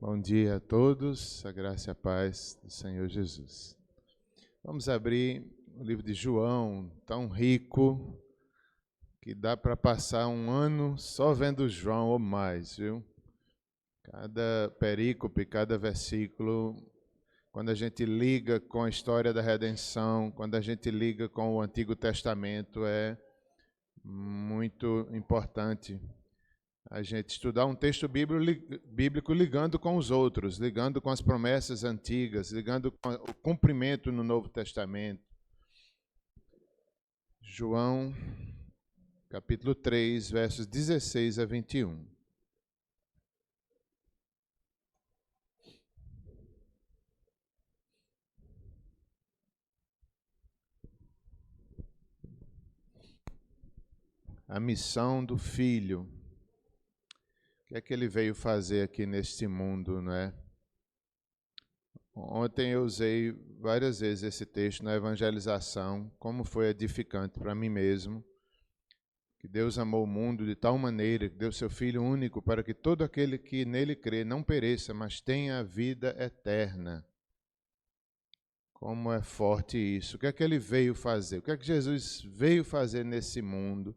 Bom dia a todos, a graça e a paz do Senhor Jesus. Vamos abrir o livro de João, tão rico, que dá para passar um ano só vendo João ou mais, viu? Cada perícope, cada versículo, quando a gente liga com a história da redenção, quando a gente liga com o Antigo Testamento, é muito importante a gente estudar um texto bíblico ligando com os outros, ligando com as promessas antigas, ligando com o cumprimento no Novo Testamento. João, capítulo 3, versos 16 a 21. A missão do Filho. O que é que ele veio fazer aqui neste mundo, não é? Ontem eu usei várias vezes esse texto na evangelização, como foi edificante para mim mesmo, que Deus amou o mundo de tal maneira que deu seu Filho único para que todo aquele que nele crê não pereça, mas tenha a vida eterna. Como é forte isso. O que é que ele veio fazer? O que é que Jesus veio fazer nesse mundo?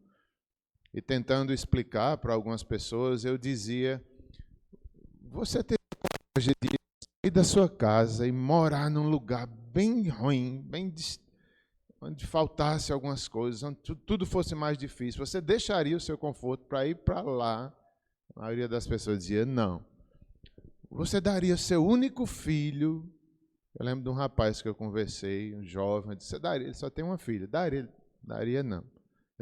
E tentando explicar para algumas pessoas, eu dizia, você tem coragem de sair da sua casa e morar num lugar bem ruim, onde faltasse algumas coisas, onde tudo fosse mais difícil, você deixaria o seu conforto para ir para lá? A maioria das pessoas dizia, não. Você daria seu único filho? Eu lembro de um rapaz que eu conversei, um jovem, eu disse, você daria, ele só tem uma filha. Daria não.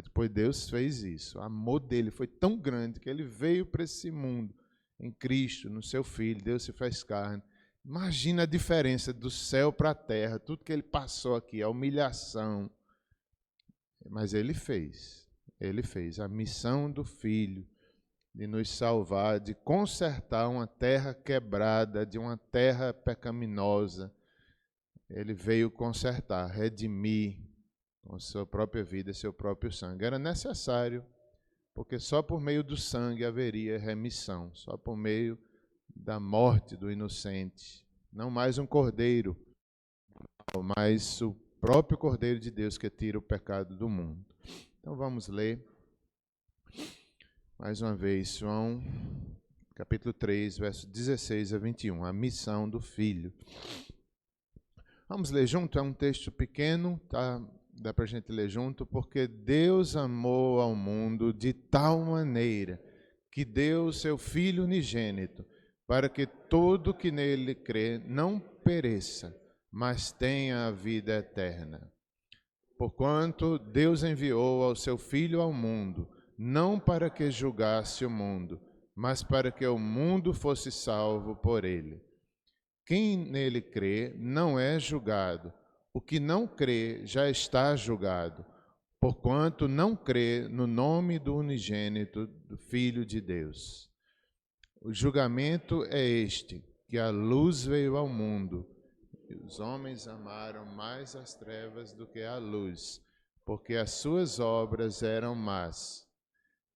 Depois Deus fez isso. O amor dele foi tão grande que ele veio para esse mundo, em Cristo, no seu Filho. Deus se fez carne. Imagina a diferença do céu para a terra, tudo que ele passou aqui, a humilhação. Mas ele fez a missão do Filho, de nos salvar, de consertar uma terra quebrada, de uma terra pecaminosa. Ele veio consertar, redimir, com sua própria vida, seu próprio sangue. Era necessário, porque só por meio do sangue haveria remissão, só por meio da morte do inocente. Não mais um cordeiro, mas o próprio Cordeiro de Deus que tira o pecado do mundo. Então vamos ler mais uma vez, João, capítulo 3, versos 16 a 21, a missão do Filho. Vamos ler junto, é um texto pequeno, tá? Dá para a gente ler junto, porque Deus amou ao mundo de tal maneira que deu o seu Filho unigênito, para que todo que nele crê não pereça, mas tenha a vida eterna. Porquanto Deus enviou ao seu Filho ao mundo, não para que julgasse o mundo, mas para que o mundo fosse salvo por ele. Quem nele crê não é julgado. O que não crê já está julgado, porquanto não crê no nome do unigênito do Filho de Deus. O julgamento é este, que a luz veio ao mundo, e os homens amaram mais as trevas do que a luz, porque as suas obras eram más.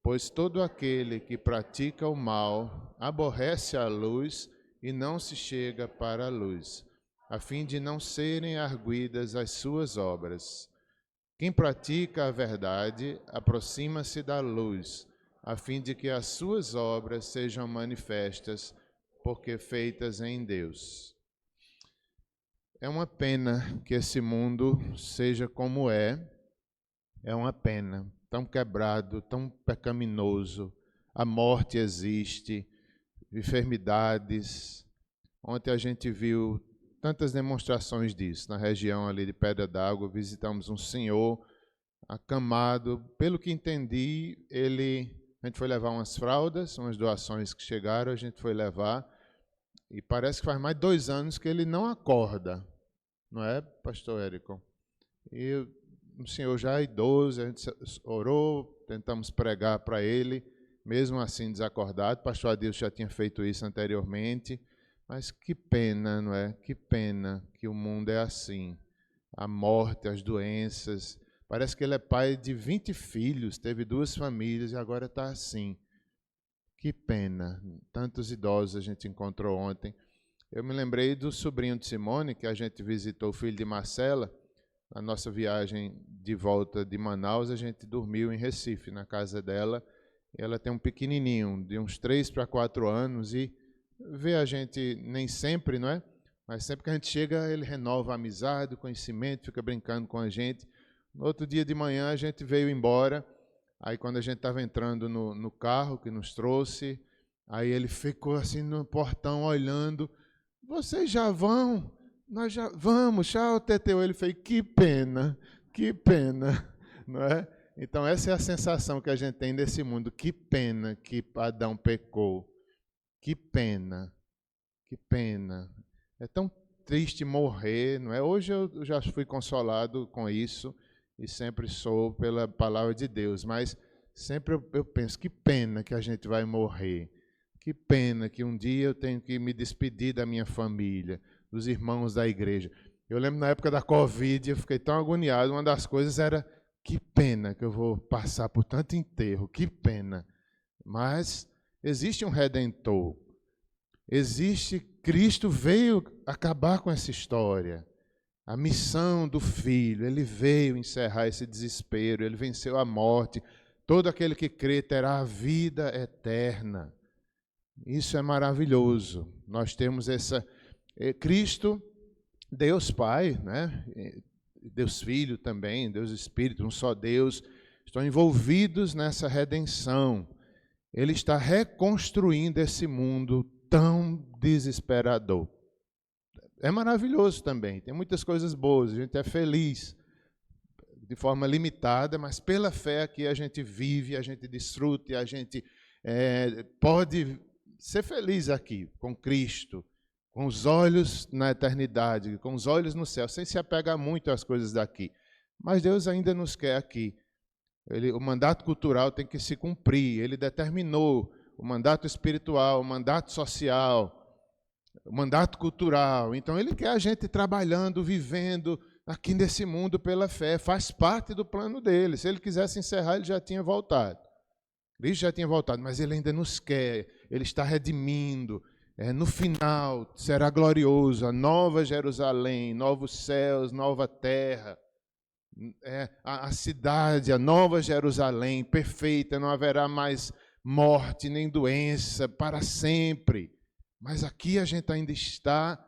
Pois todo aquele que pratica o mal aborrece a luz e não se chega para a luz, a fim de não serem arguidas as suas obras. Quem pratica a verdade aproxima-se da luz, a fim de que as suas obras sejam manifestas, porque feitas em Deus. É uma pena que esse mundo seja como é uma pena, tão quebrado, tão pecaminoso. A morte existe, enfermidades. Ontem a gente viu tantas demonstrações disso. Na região ali de Pedra d'Água, visitamos um senhor acamado. Pelo que entendi, a gente foi levar umas fraldas, umas doações que chegaram, a gente foi levar. E parece que faz mais de 2 anos que ele não acorda. Não é, pastor Érico? E um senhor já idoso, a gente orou, tentamos pregar para ele, mesmo assim desacordado. O pastor Adilson já tinha feito isso anteriormente. Mas que pena, não é? Que pena que o mundo é assim. A morte, as doenças. Parece que ele é pai de 20 filhos, teve 2 famílias e agora está assim. Que pena. Tantos idosos a gente encontrou ontem. Eu me lembrei do sobrinho de Simone, que a gente visitou, o filho de Marcela. Na nossa viagem de volta de Manaus, a gente dormiu em Recife, na casa dela. Ela tem um pequenininho, de uns 3 para 4 anos, e vê a gente nem sempre, não é? Mas sempre que a gente chega, ele renova a amizade, o conhecimento, fica brincando com a gente. No outro dia de manhã, a gente veio embora. Aí, quando a gente estava entrando no carro que nos trouxe, aí ele ficou assim no portão olhando. Vocês já vão? Nós já vamos, tchau, Teteu. Ele fez, que pena, não é? Então, essa é a sensação que a gente tem nesse mundo. Que pena que Adão pecou. Que pena. É tão triste morrer, não é? Hoje eu já fui consolado com isso e sempre sou pela palavra de Deus, mas sempre eu penso, que pena que a gente vai morrer. Que pena que um dia eu tenho que me despedir da minha família, dos irmãos da igreja. Eu lembro na época da Covid, eu fiquei tão agoniado, uma das coisas era, que pena que eu vou passar por tanto enterro, que pena. Mas existe um Redentor. Existe, Cristo veio acabar com essa história. A missão do Filho, ele veio encerrar esse desespero, ele venceu a morte. Todo aquele que crê terá a vida eterna. Isso é maravilhoso. Nós temos essa... Cristo, Deus Pai, né? Deus Filho também, Deus Espírito, um só Deus, estão envolvidos nessa redenção. Ele está reconstruindo esse mundo tão desesperador. É maravilhoso também, tem muitas coisas boas, a gente é feliz, de forma limitada, mas pela fé aqui a gente vive, a gente desfruta, a gente pode ser feliz aqui, com Cristo, com os olhos na eternidade, com os olhos no céu, sem se apegar muito às coisas daqui. Mas Deus ainda nos quer aqui. O mandato cultural tem que se cumprir, ele determinou o mandato espiritual, o mandato social, o mandato cultural. Então, ele quer a gente trabalhando, vivendo aqui nesse mundo pela fé. Faz parte do plano dele. Se ele quisesse encerrar, ele já tinha voltado. Cristo já tinha voltado, mas ele ainda nos quer. Ele está redimindo. No final, será glorioso. A nova Jerusalém, novos céus, nova terra. A cidade, a nova Jerusalém, perfeita. Não haverá mais morte nem doença para sempre. Mas aqui a gente ainda está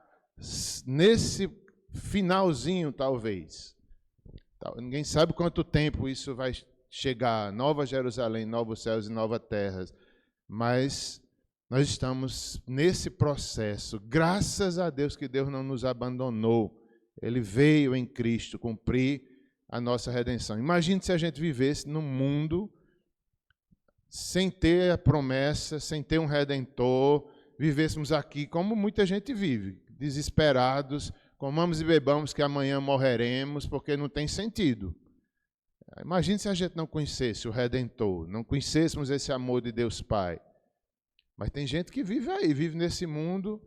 nesse finalzinho, talvez. Ninguém sabe quanto tempo isso vai chegar. Nova Jerusalém, novos céus e novas terras. Mas nós estamos nesse processo. Graças a Deus que Deus não nos abandonou. Ele veio em Cristo cumprir a nossa redenção. Imagine se a gente vivesse num mundo sem ter a promessa, sem ter um Redentor, vivêssemos aqui como muita gente vive, desesperados, comamos e bebamos que amanhã morreremos, porque não tem sentido. Imagine se a gente não conhecesse o Redentor, não conhecêssemos esse amor de Deus Pai. Mas tem gente que vive aí, vive nesse mundo,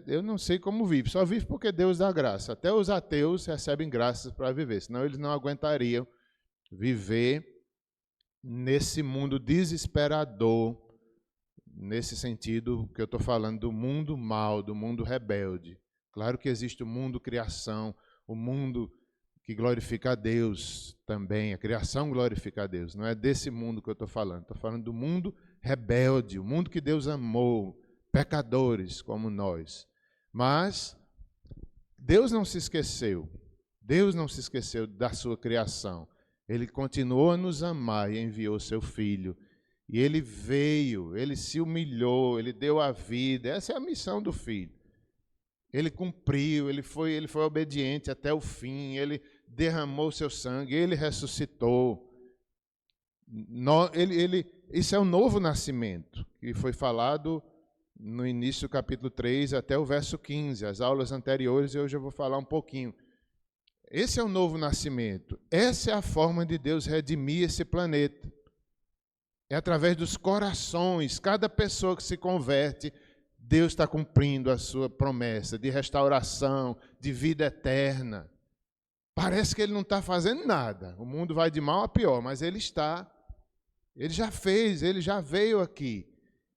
eu não sei como vive, só vive porque Deus dá graça. Até os ateus recebem graças para viver, senão eles não aguentariam viver nesse mundo desesperador, nesse sentido que eu estou falando do mundo mau, do mundo rebelde. Claro que existe o mundo criação, o mundo que glorifica a Deus também, a criação glorifica a Deus. Não é desse mundo que eu estou falando do mundo rebelde, o mundo que Deus amou, pecadores como nós. Mas Deus não se esqueceu da sua criação. Ele continuou a nos amar e enviou seu Filho. E ele veio, ele se humilhou, ele deu a vida. Essa é a missão do Filho. Ele cumpriu, ele foi obediente até o fim, ele derramou seu sangue, ele ressuscitou. Isso é o novo nascimento, que foi falado no início do capítulo 3 até o verso 15. As aulas anteriores, hoje eu vou falar um pouquinho. Esse é o novo nascimento. Essa é a forma de Deus redimir esse planeta. É através dos corações. Cada pessoa que se converte, Deus está cumprindo a sua promessa de restauração, de vida eterna. Parece que ele não está fazendo nada. O mundo vai de mal a pior, mas ele está Ele já fez, ele já veio aqui.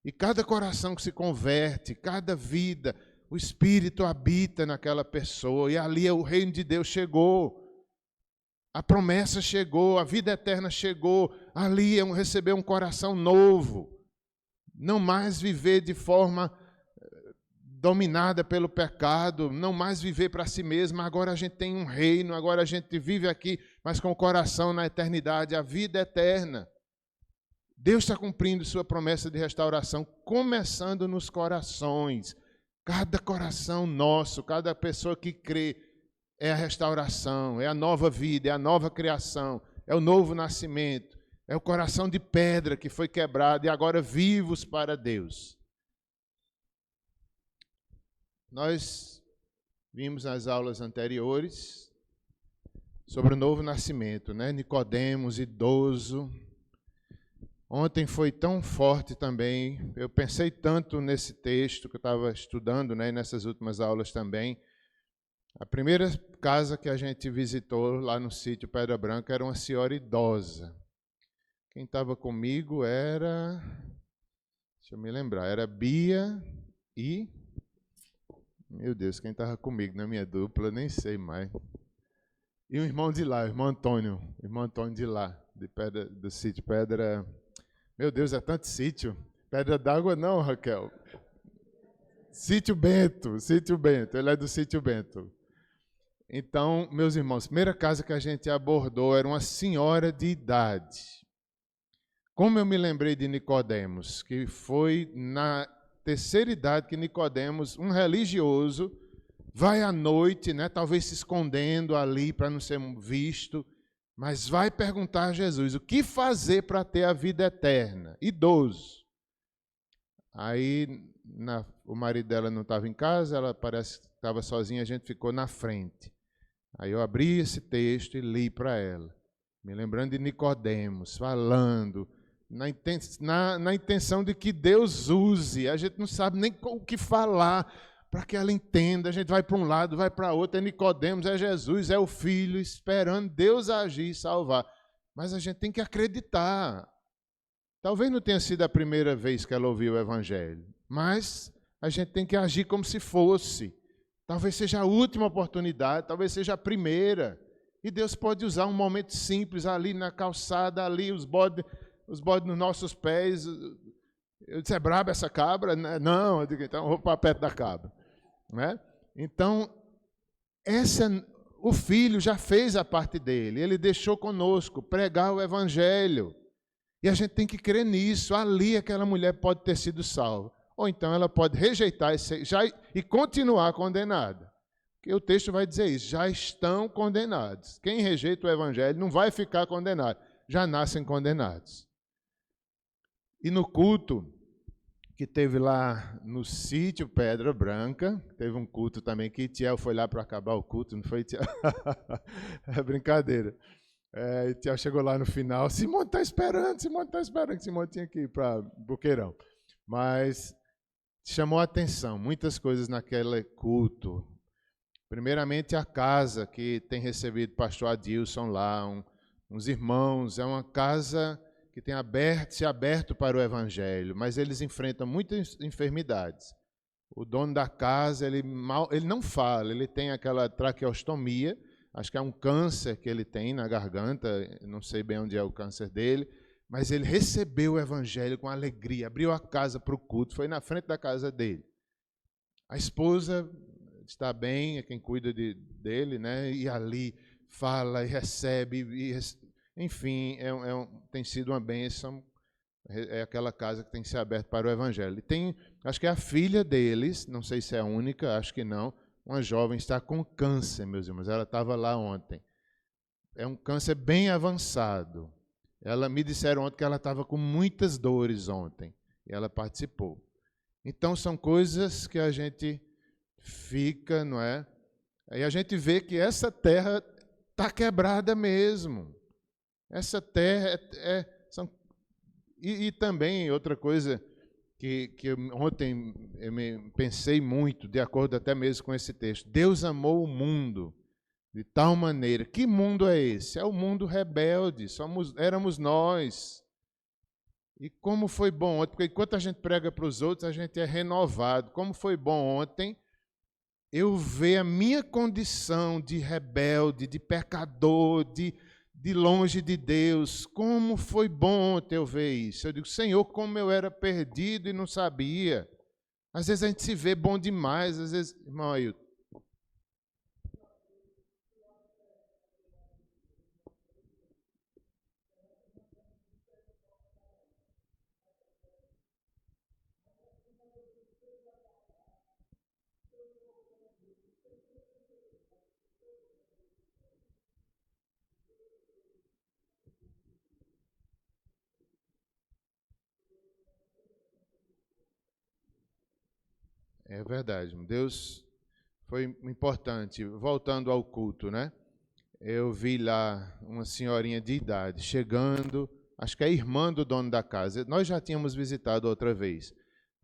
E cada coração que se converte, cada vida, o Espírito habita naquela pessoa. E ali o reino de Deus chegou. A promessa chegou, a vida eterna chegou. Ali receber um coração novo. Não mais viver de forma dominada pelo pecado, não mais viver para si mesmo. Agora a gente tem um reino, agora a gente vive aqui, mas com o coração na eternidade, a vida eterna. Deus está cumprindo sua promessa de restauração, começando nos corações. Cada coração nosso, cada pessoa que crê, é a restauração, é a nova vida, é a nova criação, é o novo nascimento, é o coração de pedra que foi quebrado e agora vivos para Deus. Nós vimos nas aulas anteriores sobre o novo nascimento, né? Nicodemos, idoso. Ontem foi tão forte também, eu pensei tanto nesse texto que eu estava estudando, né? Nessas últimas aulas também. A primeira casa que a gente visitou lá no sítio Pedra Branca era uma senhora idosa. Quem estava comigo era, deixa eu me lembrar, era Bia e... Meu Deus, quem estava comigo na minha dupla, nem sei mais. E o irmão de lá, o irmão Antônio de lá, do sítio Pedra. Meu Deus, é tanto sítio. Pedra d'Água não, Raquel. Sítio Bento, ele é do sítio Bento. Então, meus irmãos, a primeira casa que a gente abordou era uma senhora de idade. Como eu me lembrei de Nicodemos, que foi na terceira idade que Nicodemos, um religioso, vai à noite, né, talvez se escondendo ali para não ser visto, mas vai perguntar a Jesus o que fazer para ter a vida eterna. Idoso. Aí o marido dela não estava em casa, ela parece que estava sozinha, a gente ficou na frente. Aí eu abri esse texto e li para ela, me lembrando de Nicodemos, falando na intenção de que Deus use. A gente não sabe nem o que falar para que ela entenda. A gente vai para um lado, vai para outro. É Nicodemos, é Jesus, é o Filho, esperando Deus agir e salvar. Mas a gente tem que acreditar. Talvez não tenha sido a primeira vez que ela ouviu o Evangelho, mas a gente tem que agir como se fosse. Talvez seja a última oportunidade, talvez seja a primeira. E Deus pode usar um momento simples ali na calçada, ali os bodes nos nossos pés. Eu disse, é braba essa cabra? Não, eu digo, então eu vou para perto da cabra. Né? Então, o Filho já fez a parte dele, ele deixou conosco pregar o Evangelho. E a gente tem que crer nisso. Ali aquela mulher pode ter sido salva. Ou então ela pode rejeitar e continuar condenada. Porque o texto vai dizer isso, já estão condenados. Quem rejeita o Evangelho não vai ficar condenado, já nascem condenados. E no culto que teve lá no sítio Pedra Branca, teve um culto também que Tiel foi lá para acabar o culto, não foi, Tiel? É brincadeira. E Tiel chegou lá no final, Simone está esperando, que Simone tinha que ir para Boqueirão. Mas chamou a atenção muitas coisas naquele culto. Primeiramente a casa que tem recebido o pastor Adilson lá, uns irmãos, é uma casa que tem se aberto para o Evangelho, mas eles enfrentam muitas enfermidades. O dono da casa, ele não fala, ele tem aquela traqueostomia, acho que é um câncer que ele tem na garganta, não sei bem onde é o câncer dele, mas ele recebeu o Evangelho com alegria, abriu a casa para o culto, foi na frente da casa dele. A esposa está bem, é quem cuida dele, né? E ali fala e recebe, enfim, tem sido uma bênção, é aquela casa que tem que ser aberta para o Evangelho. E tem, acho que é a filha deles, não sei se é a única, acho que não, uma jovem está com câncer, meus irmãos, ela estava lá ontem. É um câncer bem avançado. Me disseram ontem que ela estava com muitas dores ontem, e ela participou. Então, são coisas que a gente fica, não é? Aí a gente vê que essa terra está quebrada mesmo. Essa terra e também outra coisa que ontem eu pensei muito, de acordo até mesmo com esse texto. Deus amou o mundo de tal maneira. Que mundo é esse? É o mundo rebelde, éramos nós. E como foi bom ontem, porque enquanto a gente prega para os outros, a gente é renovado. Como foi bom ontem eu ver a minha condição de rebelde, de pecador, de longe de Deus. Como foi bom ontem eu ver isso. Eu digo, Senhor, como eu era perdido e não sabia. Às vezes a gente se vê bom demais, às vezes, irmão Ailton. É verdade, Deus foi importante. Voltando ao culto, né? Eu vi lá uma senhorinha de idade chegando, acho que é a irmã do dono da casa. Nós já tínhamos visitado outra vez.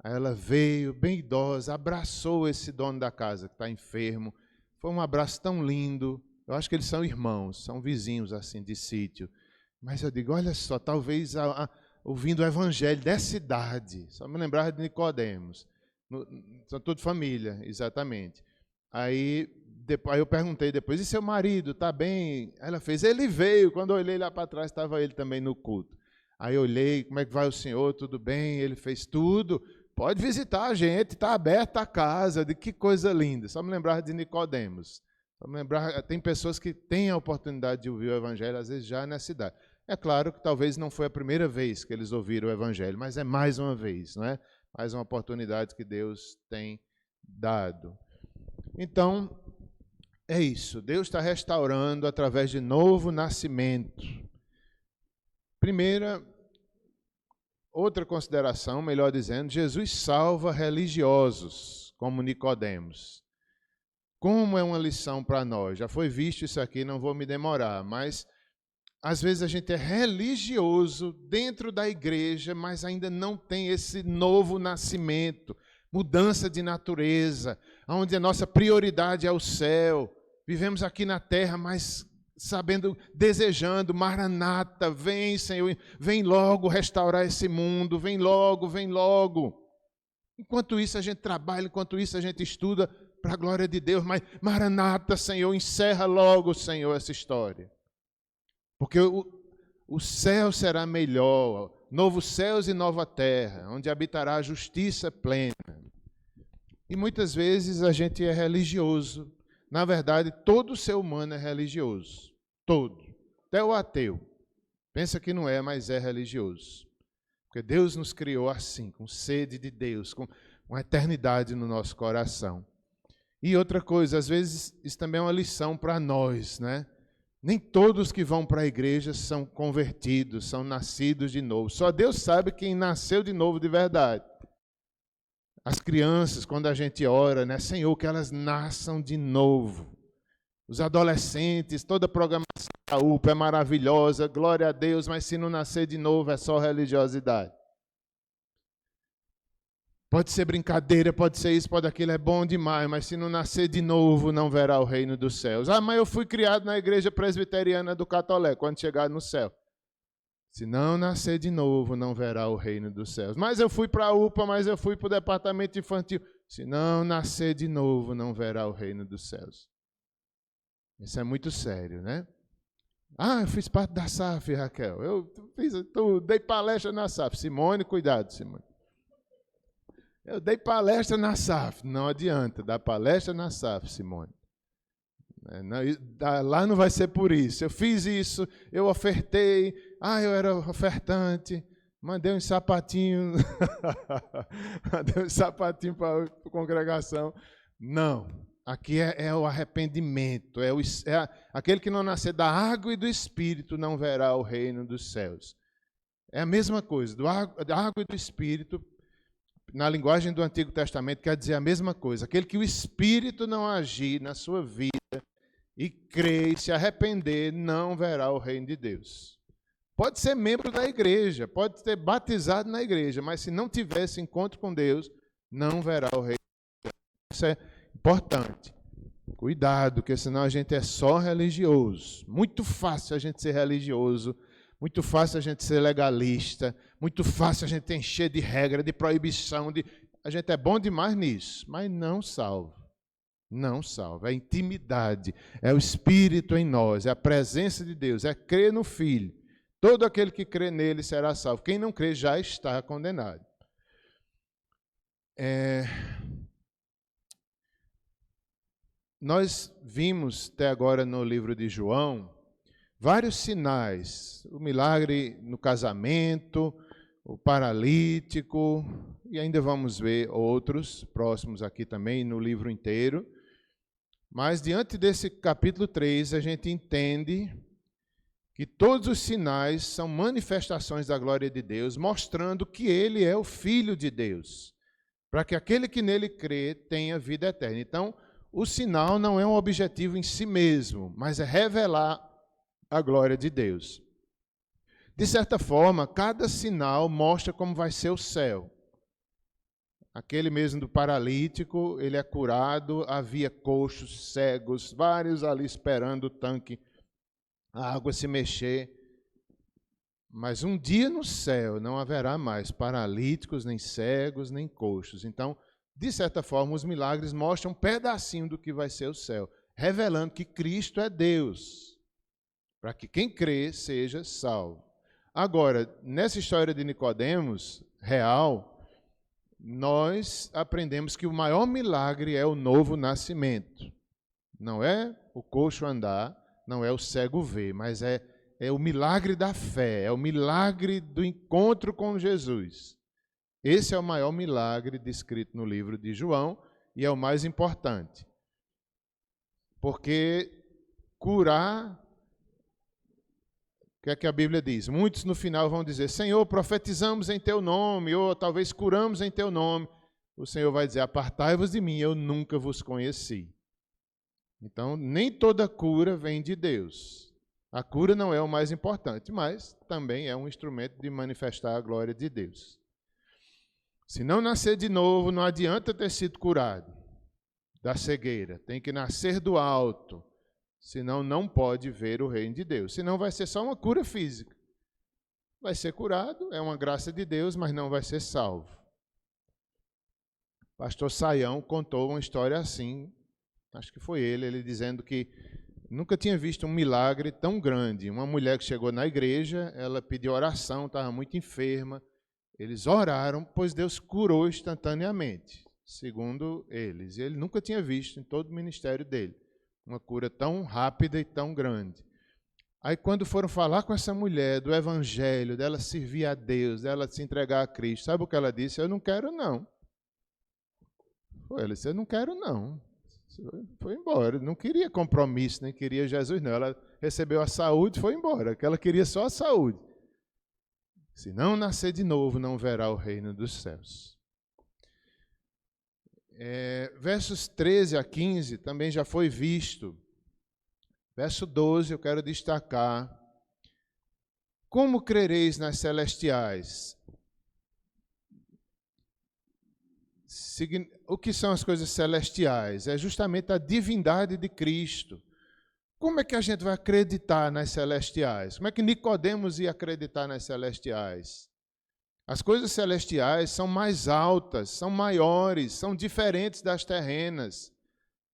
Aí ela veio, bem idosa, abraçou esse dono da casa que está enfermo. Foi um abraço tão lindo. Eu acho que eles são irmãos, são vizinhos assim de sítio. Mas eu digo, olha só, talvez ouvindo o evangelho dessa idade, só me lembrava de Nicodemos. São tudo família, exatamente. Aí eu perguntei depois, e seu marido, está bem? Ela fez, ele veio. Quando eu olhei lá para trás, estava ele também no culto. Aí eu olhei, como é que vai o senhor? Tudo bem? Ele fez tudo. Pode visitar a gente, está aberta a casa. De que coisa linda. Só me lembrar de Nicodemos. Só me lembrar, tem pessoas que têm a oportunidade de ouvir o evangelho, às vezes já nessa idade. É claro que talvez não foi a primeira vez que eles ouviram o evangelho, mas é mais uma vez, não é? Mais uma oportunidade que Deus tem dado. Então, é isso. Deus está restaurando através de novo nascimento. Outra consideração, melhor dizendo, Jesus salva religiosos, como Nicodemos. Como é uma lição para nós? Já foi visto isso aqui, não vou me demorar, mas às vezes a gente é religioso dentro da igreja, mas ainda não tem esse novo nascimento, mudança de natureza, onde a nossa prioridade é o céu. Vivemos aqui na terra, mas sabendo, desejando, Maranata, vem, Senhor, vem logo restaurar esse mundo, vem logo, vem logo. Enquanto isso a gente trabalha, enquanto isso a gente estuda para a glória de Deus, mas Maranata, Senhor, encerra logo, Senhor, essa história. Porque o céu será melhor, novos céus e nova terra, onde habitará a justiça plena. E muitas vezes a gente é religioso. Na verdade, todo ser humano é religioso. Todo. Até o ateu. Pensa que não é, mas é religioso. Porque Deus nos criou assim, com sede de Deus, com uma eternidade no nosso coração. E outra coisa, às vezes isso também é uma lição para nós, né? Nem todos que vão para a igreja são convertidos, são nascidos de novo. Só Deus sabe quem nasceu de novo de verdade. As crianças, quando a gente ora, né? Senhor, que elas nasçam de novo. Os adolescentes, toda a programação da UPA é maravilhosa, glória a Deus, mas se não nascer de novo é só religiosidade. Pode ser brincadeira, pode ser isso, pode aquilo, é bom demais, mas se não nascer de novo, não verá o reino dos céus. Ah, mas eu fui criado na igreja presbiteriana do Catolé, quando chegar no céu. Se não nascer de novo, não verá o reino dos céus. Mas eu fui para a UPA, mas eu fui para o departamento infantil. Se não nascer de novo, não verá o reino dos céus. Isso é muito sério, né? Ah, eu fiz parte da SAF, Raquel. Eu dei palestra na SAF. Simone, cuidado, Simone. Eu dei palestra na SAF. Não adianta dar palestra na SAF, Simone. Lá não vai ser por isso. Eu fiz isso, eu ofertei. Eu era ofertante. Mandei um sapatinho. Mandei um sapatinho para a congregação. Não. Aqui é o arrependimento. Aquele que não nascer da água e do Espírito não verá o reino dos céus. É a mesma coisa. Da água e do Espírito, na linguagem do Antigo Testamento, quer dizer a mesma coisa. Aquele que o Espírito não agir na sua vida e crer e se arrepender, não verá o reino de Deus. Pode ser membro da igreja, pode ser batizado na igreja, mas se não tiver esse encontro com Deus, não verá o reino de Deus. Isso é importante. Cuidado, porque senão a gente é só religioso. Muito fácil a gente ser religioso, Muito fácil a gente ser legalista, muito fácil a gente encher de regra, de proibição, a gente é bom demais nisso, mas não salva. Não salva. É a intimidade, é o Espírito em nós, é a presença de Deus, é crer no Filho. Todo aquele que crê nele será salvo. Quem não crê já está condenado. Nós vimos até agora no livro de João vários sinais. O milagre no casamento, o paralítico, e ainda vamos ver outros próximos aqui também no livro inteiro. Mas diante desse capítulo 3, a gente entende que todos os sinais são manifestações da glória de Deus, mostrando que Ele é o Filho de Deus, para que aquele que nele crê tenha vida eterna. Então, o sinal não é um objetivo em si mesmo, mas é revelar a glória de Deus. De certa forma, cada sinal mostra como vai ser o céu. Aquele mesmo do paralítico, ele é curado, havia coxos, cegos, vários ali esperando o tanque, a água se mexer. Mas um dia no céu não haverá mais paralíticos, nem cegos, nem coxos. Então, de certa forma, os milagres mostram um pedacinho do que vai ser o céu, revelando que Cristo é Deus, para que quem crê seja salvo. Agora, nessa história de Nicodemos, real, nós aprendemos que o maior milagre é o novo nascimento. Não é o coxo andar, não é o cego ver, mas é o milagre da fé, é o milagre do encontro com Jesus. Esse é o maior milagre descrito no livro de João e é o mais importante. Porque curar, o que é que a Bíblia diz? Muitos no final vão dizer, Senhor, profetizamos em teu nome, ou talvez curamos em teu nome. O Senhor vai dizer, apartai-vos de mim, eu nunca vos conheci. Então, nem toda cura vem de Deus. A cura não é o mais importante, mas também é um instrumento de manifestar a glória de Deus. Se não nascer de novo, não adianta ter sido curado da cegueira. Tem que nascer do alto, senão não pode ver o reino de Deus. Senão vai ser só uma cura física. Vai ser curado, é uma graça de Deus, mas não vai ser salvo. Pastor Saião contou uma história assim, acho que foi ele dizendo que nunca tinha visto um milagre tão grande. Uma mulher que chegou na igreja, ela pediu oração, estava muito enferma. Eles oraram, pois Deus curou instantaneamente, segundo eles. E ele nunca tinha visto em todo o ministério dele uma cura tão rápida e tão grande. Aí quando foram falar com essa mulher do evangelho, dela servir a Deus, dela se entregar a Cristo, sabe o que ela disse? Eu não quero não. Ela disse, eu não quero não. Foi embora, não queria compromisso, nem queria Jesus não. Ela recebeu a saúde e foi embora, que ela queria só a saúde. Se não nascer de novo, não verá o reino dos céus. Versos 13 a 15 também já foi visto. Verso 12 eu quero destacar. Como crereis nas celestiais? O que são as coisas celestiais? É justamente a divindade de Cristo. Como é que a gente vai acreditar nas celestiais? Como é que Nicodemos ia acreditar nas celestiais? As coisas celestiais são mais altas, são maiores, são diferentes das terrenas.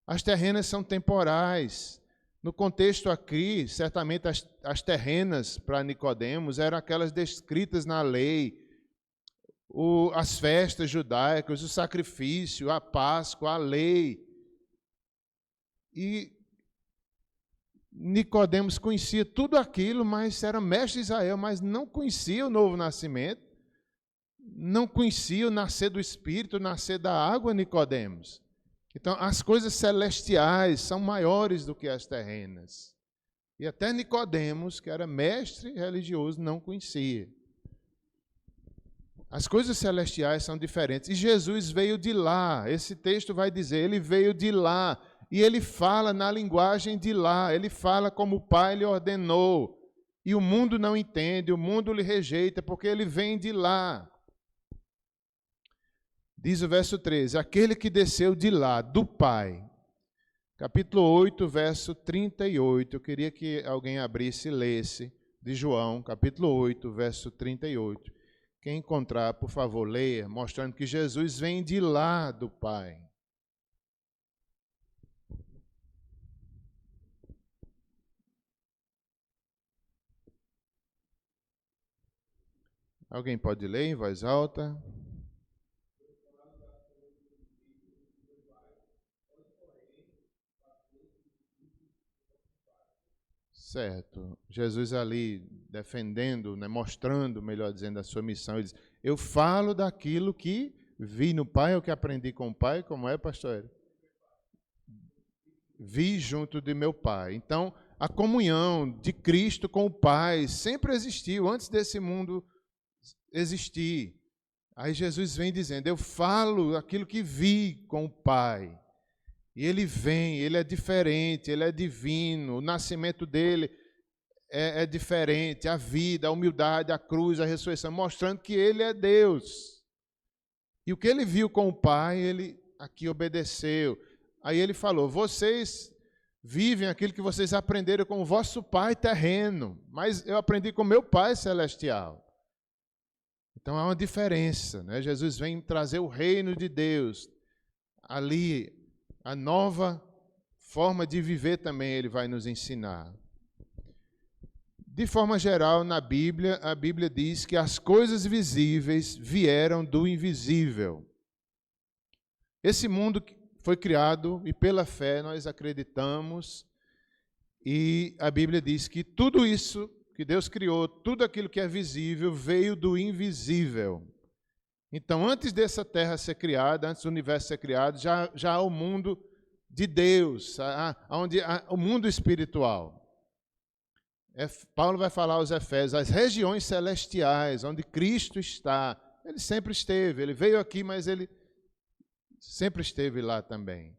As terrenas são temporais. No contexto aqui, certamente as terrenas para Nicodemos eram aquelas descritas na lei, as festas judaicas, o sacrifício, a Páscoa, a lei. E Nicodemos conhecia tudo aquilo, mas era mestre de Israel, mas não conhecia o novo nascimento, não conhecia o nascer do Espírito, o nascer da água, Nicodemos. Então, as coisas celestiais são maiores do que as terrenas. E até Nicodemos, que era mestre religioso, não conhecia. As coisas celestiais são diferentes. E Jesus veio de lá. Esse texto vai dizer, ele veio de lá. E ele fala na linguagem de lá, ele fala como o Pai lhe ordenou. E o mundo não entende, o mundo lhe rejeita, porque ele vem de lá. Diz o verso 13, aquele que desceu de lá, do Pai. Capítulo 8, verso 38. Eu queria que alguém abrisse e lesse de João, capítulo 8, verso 38. Quem encontrar, por favor, leia, mostrando que Jesus vem de lá do Pai. Alguém pode ler em voz alta? Certo. Jesus ali defendendo, né, mostrando, melhor dizendo, a sua missão. Ele diz, eu falo daquilo que vi no Pai, ou que aprendi com o Pai. Como é, pastor? Vi junto de meu Pai. Então, a comunhão de Cristo com o Pai sempre existiu, antes desse mundo existir. Aí Jesus vem dizendo, eu falo aquilo que vi com o Pai. E ele vem, ele é diferente, ele é divino, o nascimento dele é diferente, a vida, a humildade, a cruz, a ressurreição, mostrando que ele é Deus. E o que ele viu com o Pai, ele aqui obedeceu. Aí ele falou, vocês vivem aquilo que vocês aprenderam com o vosso pai terreno, mas eu aprendi com meu Pai celestial. Então há uma diferença, né? Jesus vem trazer o reino de Deus. Ali, a nova forma de viver também ele vai nos ensinar. De forma geral, na Bíblia, a Bíblia diz que as coisas visíveis vieram do invisível. Esse mundo foi criado e pela fé nós acreditamos, e a Bíblia diz que tudo isso que Deus criou, tudo aquilo que é visível, veio do invisível. Então, antes dessa terra ser criada, antes do universo ser criado, já há o mundo de Deus, o mundo espiritual. Paulo vai falar aos Efésios, as regiões celestiais, onde Cristo está. Ele sempre esteve, ele veio aqui, mas ele sempre esteve lá também.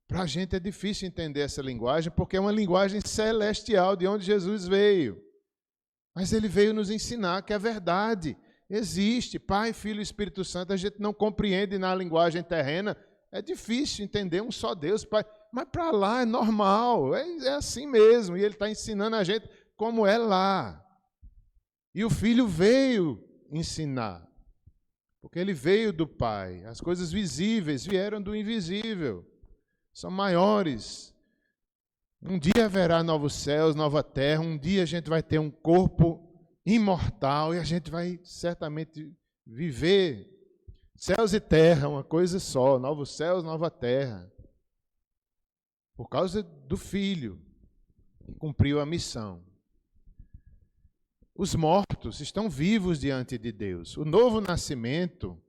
Para a gente é difícil entender essa linguagem, porque é uma linguagem celestial, de onde Jesus veio. Mas ele veio nos ensinar que é verdade. Existe Pai, Filho e Espírito Santo. A gente não compreende na linguagem terrena. É difícil entender um só Deus, Pai. Mas para lá é normal, é assim mesmo. E ele está ensinando a gente como é lá. E o Filho veio ensinar. Porque ele veio do Pai. As coisas visíveis vieram do invisível. São maiores. Um dia haverá novos céus, nova terra. Um dia a gente vai ter um corpo imortal e a gente vai certamente viver. Céus e terra, uma coisa só. Novos céus, nova terra. Por causa do Filho, que cumpriu a missão. Os mortos estão vivos diante de Deus. O novo nascimento,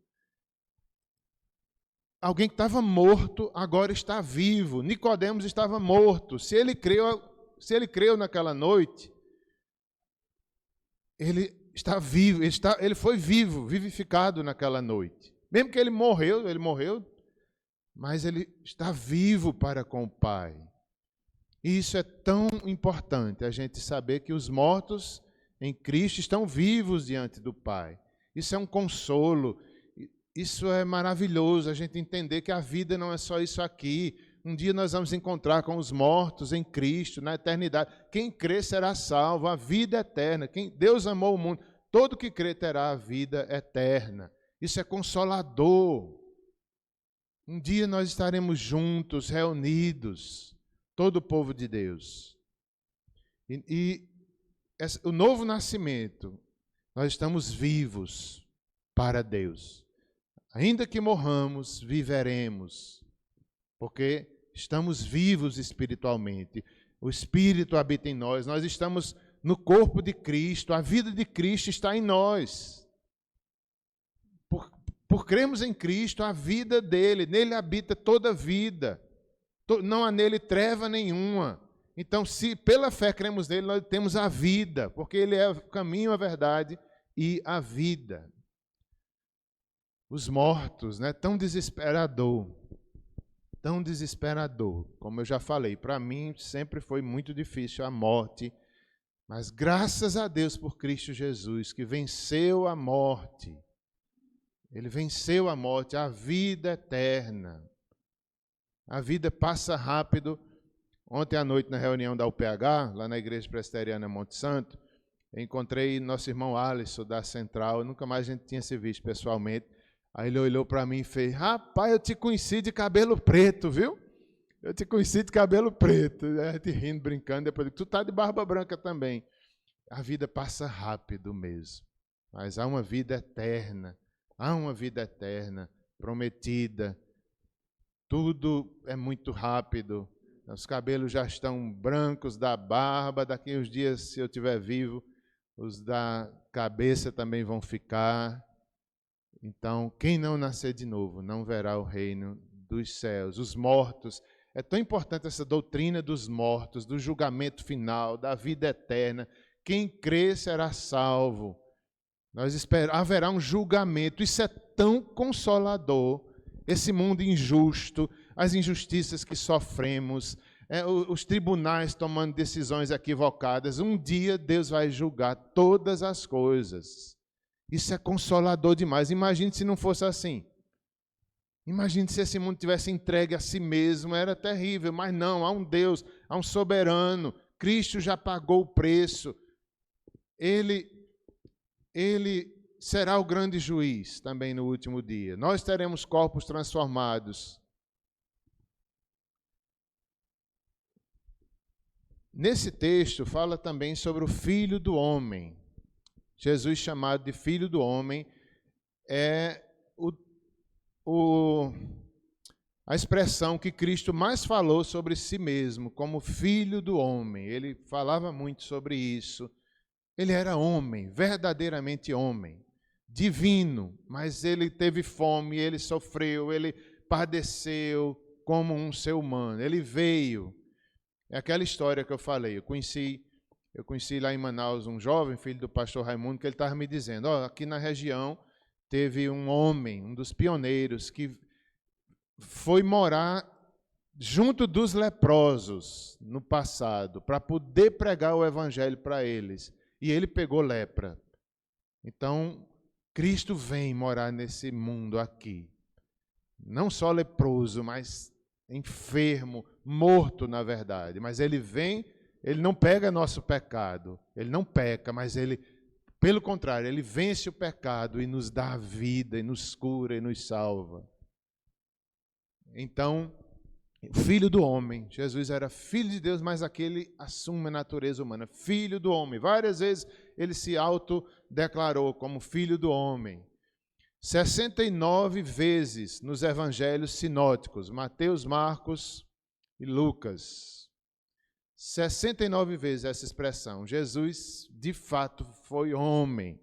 alguém que estava morto, agora está vivo. Nicodemos estava morto. Se ele creu naquela noite, ele está vivo, ele foi vivo, vivificado naquela noite. Mesmo que ele morreu, mas ele está vivo para com o Pai. E isso é tão importante, a gente saber que os mortos em Cristo estão vivos diante do Pai. Isso é um consolo, isso é maravilhoso, a gente entender que a vida não é só isso aqui. Um dia nós vamos encontrar com os mortos em Cristo, na eternidade. Quem crê será salvo, a vida eterna. Deus amou o mundo, todo que crê terá a vida eterna. Isso é consolador. Um dia nós estaremos juntos, reunidos, todo o povo de Deus. O novo nascimento, nós estamos vivos para Deus. Ainda que morramos, viveremos, porque estamos vivos espiritualmente. O Espírito habita em nós, nós estamos no corpo de Cristo, a vida de Cristo está em nós. Por crermos em Cristo, a vida dele, nele habita toda a vida. Não há nele treva nenhuma. Então, se pela fé cremos nele, nós temos a vida, porque ele é o caminho, a verdade e a vida. Os mortos, né? Tão desesperador. Como eu já falei, para mim sempre foi muito difícil a morte, mas graças a Deus por Cristo Jesus, que venceu a morte. Ele venceu a morte, a vida eterna. A vida passa rápido. Ontem à noite, na reunião da UPH, lá na Igreja Presbiteriana Monte Santo, eu encontrei nosso irmão Alisson, da Central. Nunca mais a gente tinha se visto pessoalmente. Aí ele olhou para mim e fez: rapaz, eu te conheci de cabelo preto, viu? Eu te conheci de cabelo preto. A gente rindo, brincando. Depois, tu tá de barba branca também. A vida passa rápido mesmo. Mas há uma vida eterna. Há uma vida eterna prometida. Tudo é muito rápido. Os cabelos já estão brancos da barba. Daqui uns dias, se eu estiver vivo, os da cabeça também vão ficar. Então, quem não nascer de novo não verá o reino dos céus. Os mortos. É tão importante essa doutrina dos mortos, do julgamento final, da vida eterna. Quem crê será salvo. Haverá um julgamento. Isso é tão consolador. Esse mundo injusto, as injustiças que sofremos, os tribunais tomando decisões equivocadas. Um dia Deus vai julgar todas as coisas. Isso é consolador demais. Imagine se não fosse assim. Imagine se esse mundo tivesse entregue a si mesmo. Era terrível, mas não. Há um Deus, há um soberano. Cristo já pagou o preço. Ele será o grande juiz também no último dia. Nós teremos corpos transformados. Nesse texto fala também sobre o Filho do Homem. Jesus, chamado de Filho do Homem, é a expressão que Cristo mais falou sobre si mesmo, como Filho do Homem. Ele falava muito sobre isso. Ele era homem, verdadeiramente homem, divino, mas ele teve fome, ele sofreu, ele padeceu como um ser humano. Ele veio. É aquela história que eu falei. Eu conheci lá em Manaus um jovem, filho do pastor Raimundo, que ele estava me dizendo, aqui na região teve um homem, um dos pioneiros, que foi morar junto dos leprosos no passado, para poder pregar o evangelho para eles. E ele pegou lepra. Então, Cristo vem morar nesse mundo aqui. Não só leproso, mas enfermo, morto, na verdade. Mas ele vem, ele não pega nosso pecado. Ele não peca, mas ele, pelo contrário, ele vence o pecado e nos dá a vida, e nos cura, e nos salva. Então, o Filho do Homem, Jesus era Filho de Deus, mas aqui ele assume a natureza humana. Filho do Homem. Várias vezes ele se autodeclarou como Filho do Homem. 69 vezes nos evangelhos sinóticos, Mateus, Marcos e Lucas. 69 vezes essa expressão. Jesus, de fato, foi homem.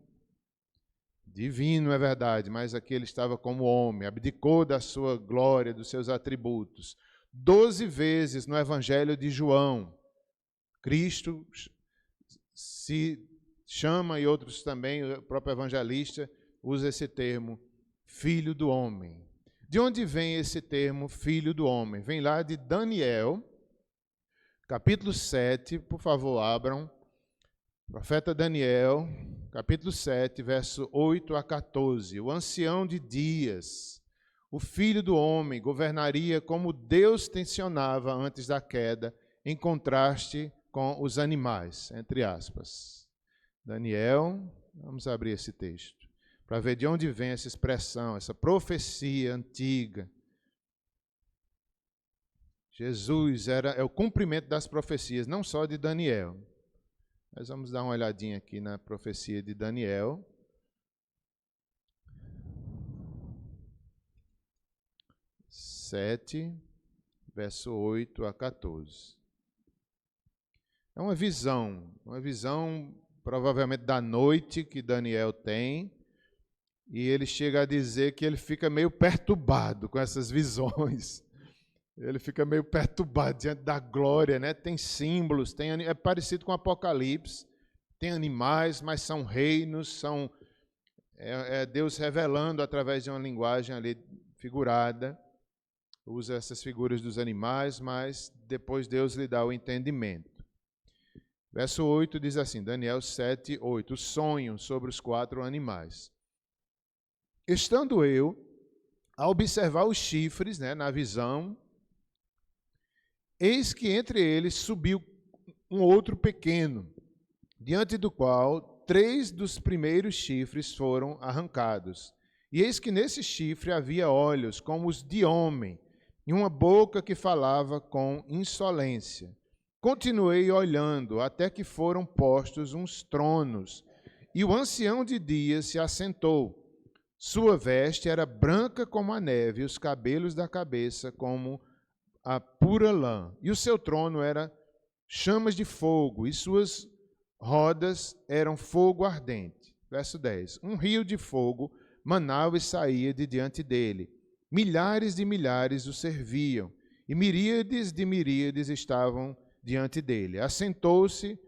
Divino, é verdade, mas aqui ele estava como homem, abdicou da sua glória, dos seus atributos. 12 vezes no Evangelho de João, Cristo se chama, e outros também, o próprio evangelista usa esse termo, Filho do Homem. De onde vem esse termo, Filho do Homem? Vem lá de Daniel, capítulo 7, por favor, abram. Profeta Daniel, capítulo 7, verso 8 a 14. O ancião de dias, o Filho do Homem, governaria como Deus tensionava antes da queda, em contraste com os animais, entre aspas. Daniel, vamos abrir esse texto, para ver de onde vem essa expressão, essa profecia antiga. Jesus é o cumprimento das profecias, não só de Daniel. Mas vamos dar uma olhadinha aqui na profecia de Daniel. Verso 8 a 14. É uma visão provavelmente da noite que Daniel tem, e ele chega a dizer que ele fica meio perturbado com essas visões. Ele fica meio perturbado diante da glória, né? Tem símbolos, é parecido com o Apocalipse, tem animais, mas são reinos, é Deus revelando através de uma linguagem ali figurada. Usa essas figuras dos animais, mas depois Deus lhe dá o entendimento. Verso 8 diz assim, Daniel 7, 8, o sonho sobre os 4 animais. Estando eu a observar os chifres, né, na visão, Eis que entre eles subiu um outro pequeno, diante do qual 3 dos primeiros chifres foram arrancados. E eis que nesse chifre havia olhos como os de homem, e uma boca que falava com insolência. Continuei olhando, até que foram postos uns tronos, e o ancião de dias se assentou. Sua veste era branca como a neve, e os cabelos da cabeça como a pura lã. E o seu trono era chamas de fogo, e suas rodas eram fogo ardente. Verso 10. Um rio de fogo manava e saía de diante dele. Milhares de milhares o serviam, e miríades de miríades estavam diante dele. Assentou-se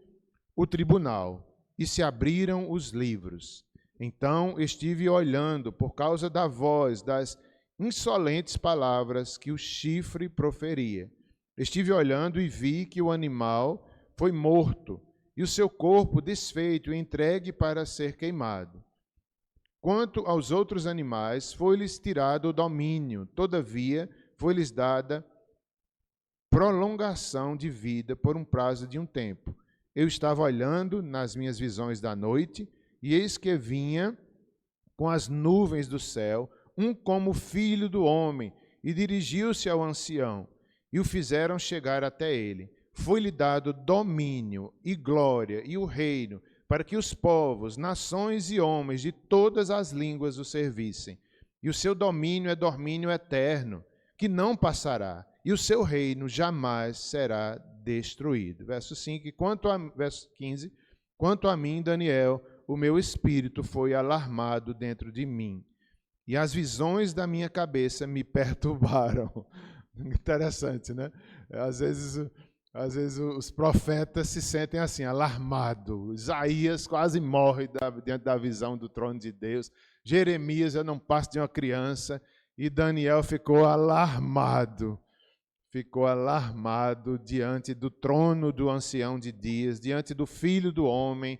o tribunal, e se abriram os livros. Então estive olhando por causa da voz das insolentes palavras que o chifre proferia. Estive olhando e vi que o animal foi morto, e o seu corpo desfeito e entregue para ser queimado. Quanto aos outros animais, foi-lhes tirado o domínio, todavia foi-lhes dada prolongação de vida por um prazo de um tempo. Eu estava olhando nas minhas visões da noite, e eis que vinha com as nuvens do céu, um como filho do homem, e dirigiu-se ao ancião, e o fizeram chegar até ele. Foi-lhe dado domínio e glória e o reino, para que os povos, nações e homens de todas as línguas o servissem. E o seu domínio é domínio eterno, que não passará, e o seu reino jamais será destruído. Verso 5, verso 15, quanto a mim, Daniel, o meu espírito foi alarmado dentro de mim, e as visões da minha cabeça me perturbaram. Interessante, né? Às vezes os profetas se sentem assim, alarmados. Isaías quase morre diante da visão do trono de Deus. Jeremias já não passa de uma criança. E Daniel ficou alarmado. Ficou alarmado diante do trono do ancião de dias, diante do filho do homem.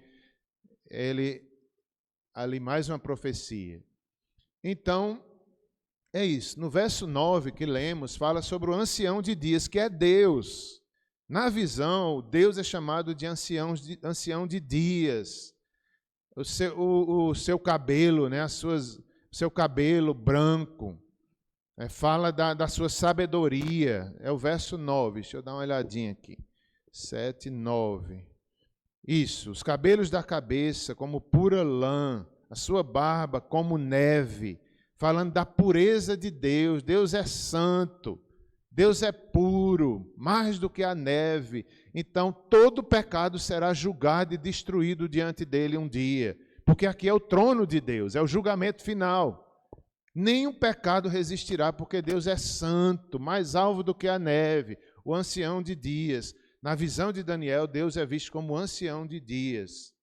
Ali mais uma profecia. Então, é isso. No verso 9 que lemos, fala sobre o ancião de dias, que é Deus. Na visão, Deus é chamado de ancião de dias. O seu cabelo, né, o seu cabelo branco, fala da sua sabedoria. É o verso 9, deixa eu dar uma olhadinha aqui. 7, 9. Isso, os cabelos da cabeça como pura lã, a sua barba como neve, falando da pureza de Deus. Deus é santo, Deus é puro, mais do que a neve. Então, todo pecado será julgado e destruído diante dele um dia, porque aqui é o trono de Deus, é o julgamento final. Nenhum pecado resistirá, porque Deus é santo, mais alvo do que a neve, o ancião de dias. Na visão de Daniel, Deus é visto como ancião de dias.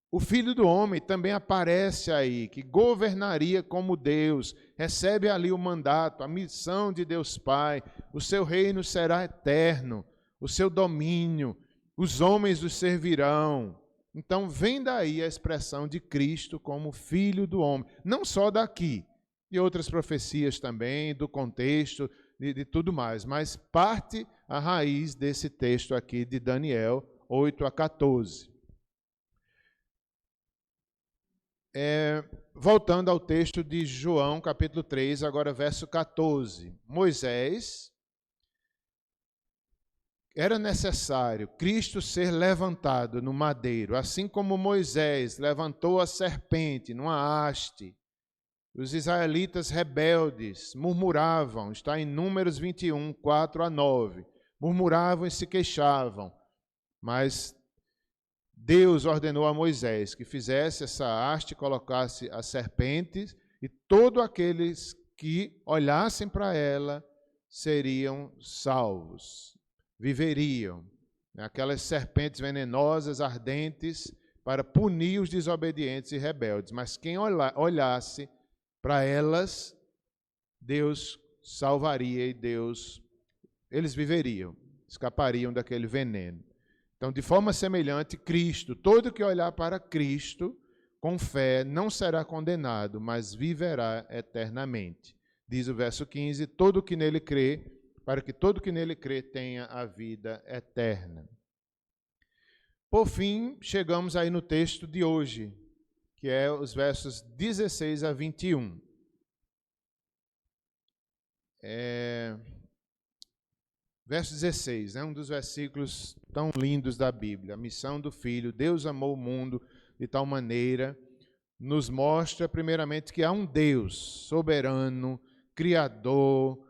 O Filho do Homem também aparece aí, que governaria como Deus, recebe ali o mandato, a missão de Deus Pai. O seu reino será eterno, o seu domínio, os homens o servirão. Então vem daí a expressão de Cristo como Filho do Homem, não só daqui, de outras profecias também, do contexto, de tudo mais, mas parte a raiz desse texto aqui de Daniel 8 a 14. Voltando ao texto de João, capítulo 3, agora verso 14. Moisés, era necessário Cristo ser levantado no madeiro, assim como Moisés levantou a serpente numa haste. Os israelitas rebeldes murmuravam, está em Números 21, 4 a 9. Murmuravam e se queixavam, mas Deus ordenou a Moisés que fizesse essa haste, colocasse as serpentes, e todos aqueles que olhassem para ela seriam salvos, viveriam. Aquelas serpentes venenosas, ardentes, para punir os desobedientes e rebeldes. Mas quem olhasse para elas, Deus salvaria e eles viveriam, escapariam daquele veneno. Então, de forma semelhante, Cristo, todo que olhar para Cristo com fé não será condenado, mas viverá eternamente. Diz o verso 15, todo que nele crê para que todo que nele crê tenha a vida eterna. Por fim, chegamos aí no texto de hoje, que é os versos 16 a 21. Verso 16, um dos versículos tão lindos da Bíblia. A missão do Filho. Deus amou o mundo de tal maneira, nos mostra primeiramente que há um Deus soberano, criador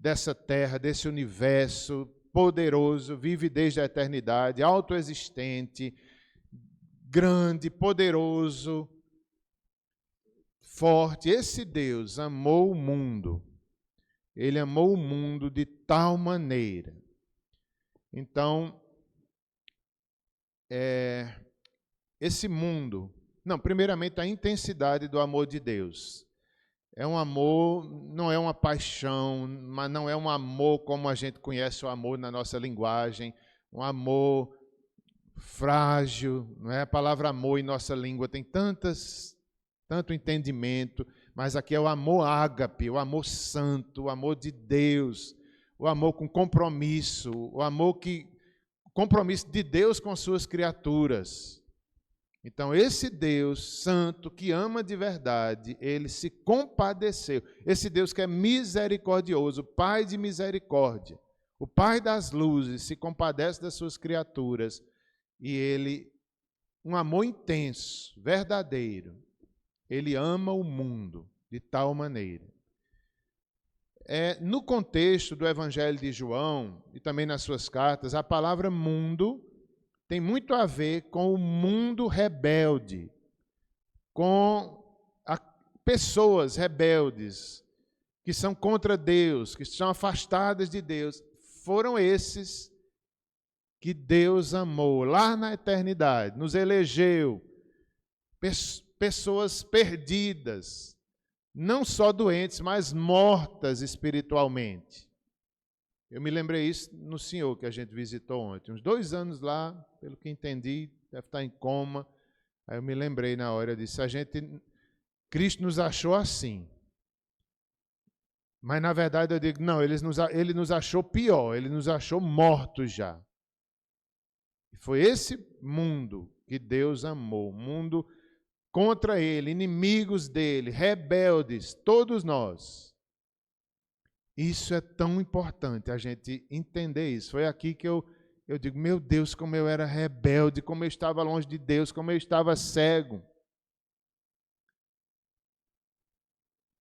dessa terra, desse universo, poderoso, vive desde a eternidade, autoexistente, grande, poderoso, forte. Esse Deus amou o mundo. Ele amou o mundo de tal maneira. Então, esse mundo... Não, primeiramente, a intensidade do amor de Deus. É um amor, não é uma paixão, mas não é um amor como a gente conhece o amor na nossa linguagem, um amor frágil, não é? A palavra amor em nossa língua tem tanto entendimento, mas aqui é o amor ágape, o amor santo, o amor de Deus, o amor com compromisso, compromisso de Deus com as suas criaturas. Então, esse Deus santo, que ama de verdade, ele se compadeceu. Esse Deus que é misericordioso, Pai de misericórdia, o Pai das luzes, se compadece das suas criaturas. E ele, um amor intenso, verdadeiro, ele ama o mundo de tal maneira. No contexto do Evangelho de João, e também nas suas cartas, a palavra mundo tem muito a ver com o mundo rebelde, com pessoas rebeldes, que são contra Deus, que são afastadas de Deus. Foram esses que Deus amou lá na eternidade, nos elegeu, pessoas perdidas, não só doentes, mas mortas espiritualmente. Eu me lembrei isso no senhor que a gente visitou ontem. Uns 2 anos lá, pelo que entendi, deve estar em coma. Aí eu me lembrei na hora disso. Cristo nos achou assim. Mas, na verdade, eu digo, não, ele nos achou pior. Ele nos achou mortos já. E foi esse mundo que Deus amou. Mundo contra ele, inimigos dele, rebeldes, todos nós. Isso é tão importante, a gente entender isso. Foi aqui que eu digo, meu Deus, como eu era rebelde, como eu estava longe de Deus, como eu estava cego.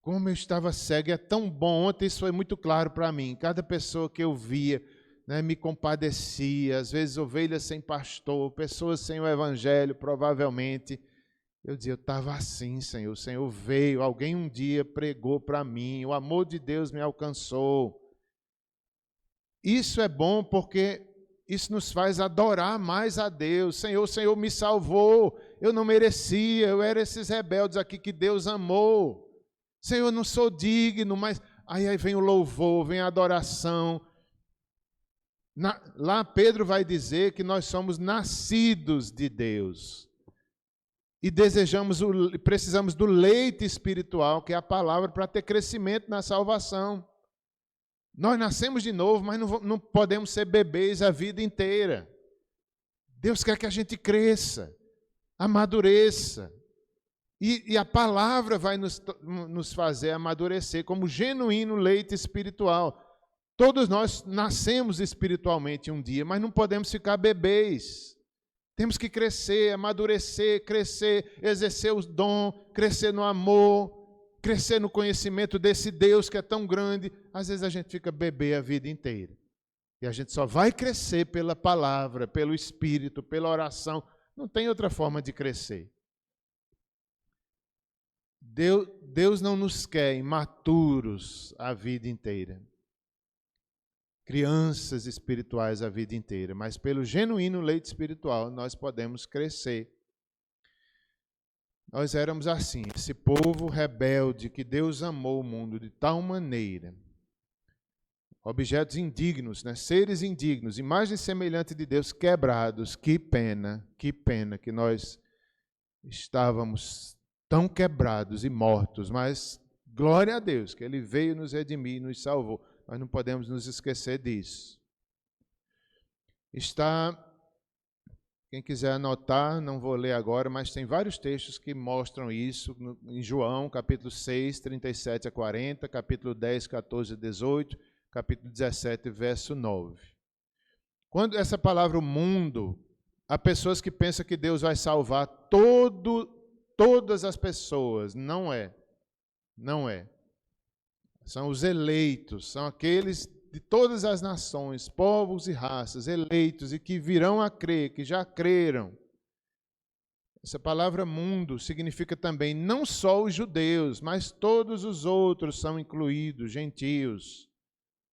Como eu estava cego, é tão bom. Ontem isso foi muito claro para mim. Cada pessoa que eu via, me compadecia, às vezes ovelhas sem pastor, pessoas sem o evangelho, provavelmente. Eu dizia, eu estava assim, Senhor. O Senhor veio, alguém um dia pregou para mim, o amor de Deus me alcançou. Isso é bom porque isso nos faz adorar mais a Deus. Senhor, o Senhor me salvou, eu não merecia, eu era esses rebeldes aqui que Deus amou. Senhor, eu não sou digno, mas... Aí vem o louvor, vem a adoração. Lá Pedro vai dizer que nós somos nascidos de Deus. E precisamos do leite espiritual, que é a palavra, para ter crescimento na salvação. Nós nascemos de novo, mas não podemos ser bebês a vida inteira. Deus quer que a gente cresça, amadureça. E a palavra vai nos fazer amadurecer como genuíno leite espiritual. Todos nós nascemos espiritualmente um dia, mas não podemos ficar bebês. Temos que crescer, amadurecer, crescer, exercer o dom, crescer no amor, crescer no conhecimento desse Deus que é tão grande. Às vezes a gente fica bebê a vida inteira. E a gente só vai crescer pela palavra, pelo Espírito, pela oração. Não tem outra forma de crescer. Deus não nos quer imaturos a vida inteira. Crianças espirituais a vida inteira, mas pelo genuíno leite espiritual nós podemos crescer. Nós éramos assim, esse povo rebelde que Deus amou o mundo de tal maneira. Objetos indignos, seres indignos, imagem semelhante de Deus quebrados. Que pena que nós estávamos tão quebrados e mortos, mas glória a Deus que Ele veio nos redimir e nos salvou. Nós não podemos nos esquecer disso. Está, quem quiser anotar, não vou ler agora, mas tem vários textos que mostram isso, em João, capítulo 6, 37 a 40, capítulo 10, 14 a 18, capítulo 17, verso 9. Quando essa palavra o mundo, há pessoas que pensam que Deus vai salvar todas as pessoas. Não é. Não é. São os eleitos, são aqueles de todas as nações, povos e raças, eleitos e que virão a crer, que já creram. Essa palavra mundo significa também não só os judeus, mas todos os outros são incluídos, gentios.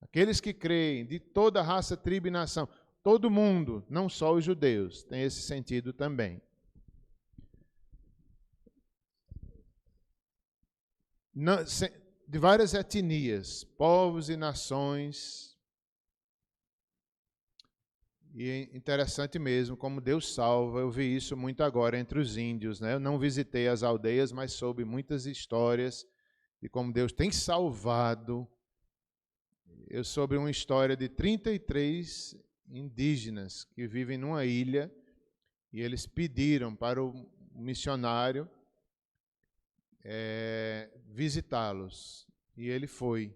Aqueles que creem, de toda raça, tribo e nação. Todo mundo, não só os judeus, tem esse sentido também. De várias etnias, povos e nações. E é interessante mesmo como Deus salva. Eu vi isso muito agora entre os índios, né? Eu não visitei as aldeias, mas soube muitas histórias de como Deus tem salvado. Eu soube uma história de 33 indígenas que vivem numa ilha e eles pediram para o missionário visitá-los. E ele foi.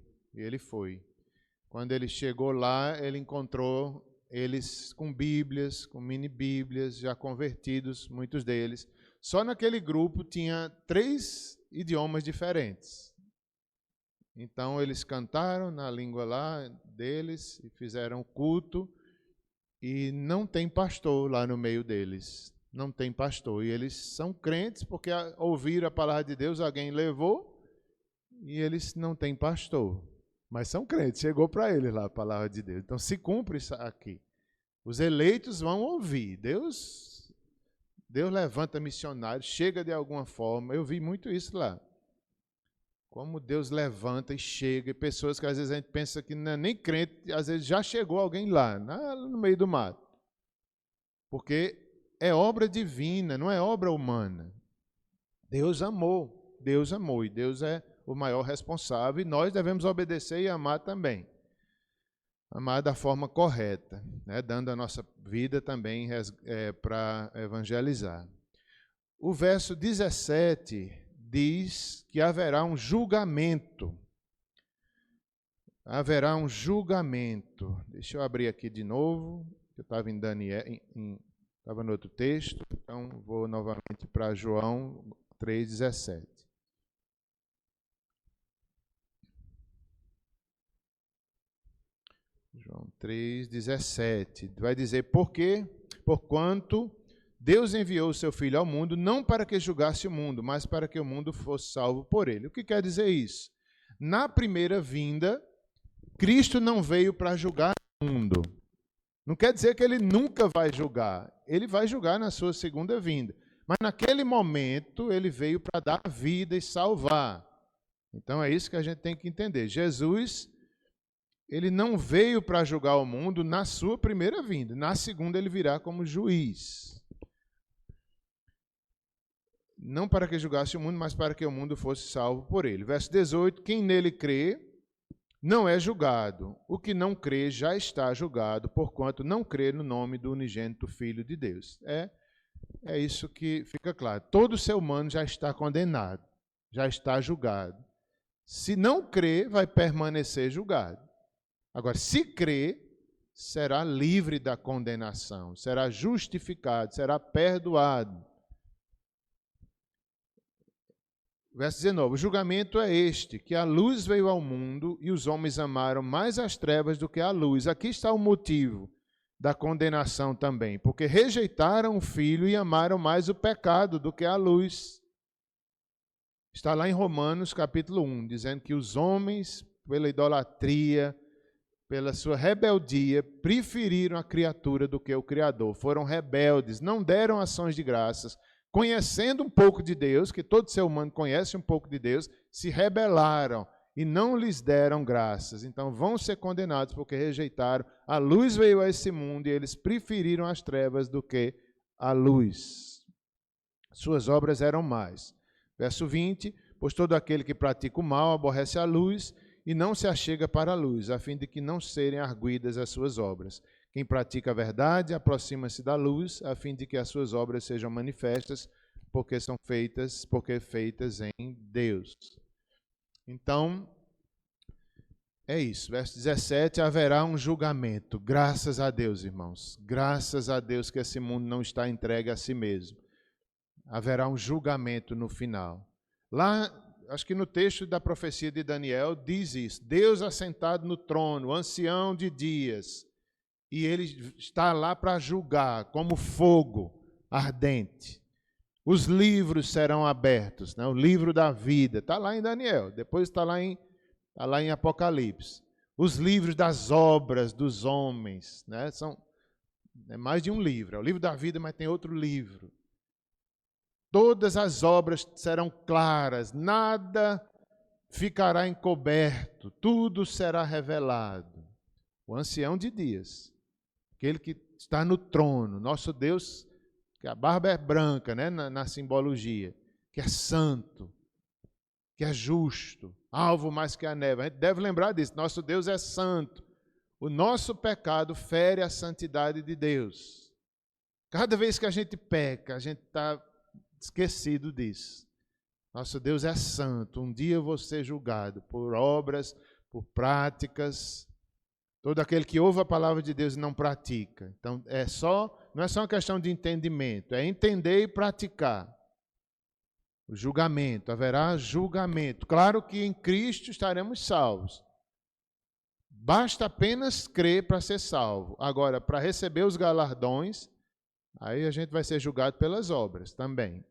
Quando ele chegou lá, ele encontrou eles com bíblias, com mini-bíblias, já convertidos, muitos deles. Só naquele grupo tinha 3 idiomas diferentes. Então, eles cantaram na língua lá deles e fizeram culto. E não tem pastor lá no meio deles. Não tem pastor. E eles são crentes porque ouviram a palavra de Deus, alguém levou, e eles não têm pastor. Mas são crentes, chegou para eles lá a palavra de Deus. Então se cumpre isso aqui. Os eleitos vão ouvir. Deus levanta missionários, chega de alguma forma. Eu vi muito isso lá. Como Deus levanta e chega, e pessoas que às vezes a gente pensa que não é nem crente, às vezes já chegou alguém lá, no meio do mato. Porque é obra divina, não é obra humana. Deus amou, e Deus é o maior responsável, e nós devemos obedecer e amar também. Amar da forma correta, né? Dando a nossa vida também para evangelizar. O verso 17 diz que haverá um julgamento. Haverá um julgamento. Deixa eu abrir aqui de novo. Eu estava em Daniel, estava no outro texto, então vou novamente para João 3,17. João 3,17. Vai dizer, porquanto Deus enviou o seu Filho ao mundo, não para que julgasse o mundo, mas para que o mundo fosse salvo por ele. O que quer dizer isso? Na primeira vinda, Cristo não veio para julgar o mundo. Não quer dizer que ele nunca vai julgar. Ele vai julgar na sua segunda vinda. Mas naquele momento, ele veio para dar vida e salvar. Então é isso que a gente tem que entender. Jesus, ele não veio para julgar o mundo na sua primeira vinda. Na segunda, ele virá como juiz. Não para que julgasse o mundo, mas para que o mundo fosse salvo por ele. Verso 18, quem nele crê não é julgado. O que não crê já está julgado, porquanto não crê no nome do unigênito Filho de Deus. É isso que fica claro. Todo ser humano já está condenado, já está julgado. Se não crê, vai permanecer julgado. Agora, se crê, será livre da condenação, será justificado, será perdoado. Verso 19, o julgamento é este, que a luz veio ao mundo e os homens amaram mais as trevas do que a luz. Aqui está o motivo da condenação também, porque rejeitaram o Filho e amaram mais o pecado do que a luz. Está lá em Romanos capítulo 1, dizendo que os homens, pela idolatria, pela sua rebeldia, preferiram a criatura do que o Criador. Foram rebeldes, não deram ações de graças, conhecendo um pouco de Deus, que todo ser humano conhece um pouco de Deus, se rebelaram e não lhes deram graças. Então vão ser condenados porque rejeitaram. A luz veio a esse mundo e eles preferiram as trevas do que a luz. Suas obras eram más. Verso 20, pois todo aquele que pratica o mal aborrece a luz e não se achega para a luz, a fim de que não serem arguidas as suas obras. Quem pratica a verdade aproxima-se da luz, a fim de que as suas obras sejam manifestas, porque feitas em Deus. Então, é isso. Verso 17, haverá um julgamento. Graças a Deus, irmãos. Graças a Deus que esse mundo não está entregue a si mesmo. Haverá um julgamento no final. Lá, acho que no texto da profecia de Daniel, diz isso. Deus assentado no trono, ancião de dias. E ele está lá para julgar, como fogo ardente. Os livros serão abertos, né? O livro da vida. Está lá em Daniel. Depois está lá em Apocalipse. Os livros das obras dos homens, né? É mais de um livro. É o livro da vida, mas tem outro livro. Todas as obras serão claras, nada ficará encoberto, tudo será revelado. O ancião de dias, aquele que está no trono, nosso Deus, que a barba é branca, né, na simbologia, que é santo, que é justo, alvo mais que a neve. A gente deve lembrar disso, nosso Deus é santo. O nosso pecado fere a santidade de Deus. Cada vez que a gente peca, a gente está esquecido disso. Nosso Deus é santo. Um dia eu vou ser julgado por obras, por práticas. Todo aquele que ouve a palavra de Deus e não pratica. Então, não é só uma questão de entendimento, é entender e praticar. O julgamento, haverá julgamento. Claro que em Cristo estaremos salvos. Basta apenas crer para ser salvo. Agora, para receber os galardões, aí a gente vai ser julgado pelas obras também.